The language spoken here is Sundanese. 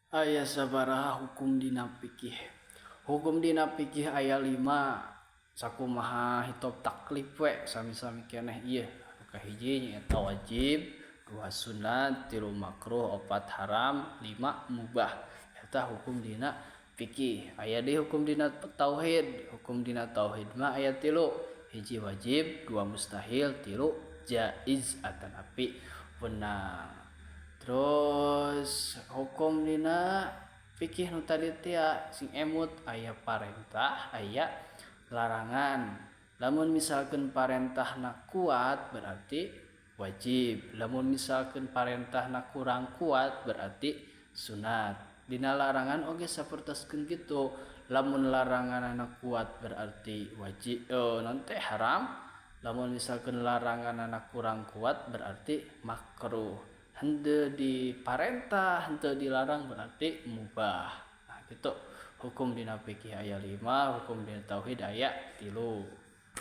Aya sabaraha hukum dina fikih. Hukum dina fikih aya 5. Sakumaha hitop taklif we sami-sami keneh ieu. Kahiji nyaeta wajib, 2 sunat, 3 makruh, 4 haram, 5 mubah. Eta hukum dina fikih. Aya deui hukum dina tauhid. Hukum dina tauhid mah aya 3. Hiji wajib, 2 mustahil, 3 jaiz atanapi beunang. Terus hukum dina fikih nu tadi teh sing emut aya parentah, aya larangan. Lamun misalkan parentahna kuat berarti wajib. Lamun misalkan parentahna kurang kuat berarti sunat. Dina larangan oge sapertoskeun kitu. Lamun laranganna kuat berarti wajib teh haram. Lamun misalkan laranganna kurang kuat berarti makruh. Henteu diparentah, henteu dilarang berarti mubah. Nah, gitu. Hukum dina fikih aya 5, hukum dina tauhid aya 3.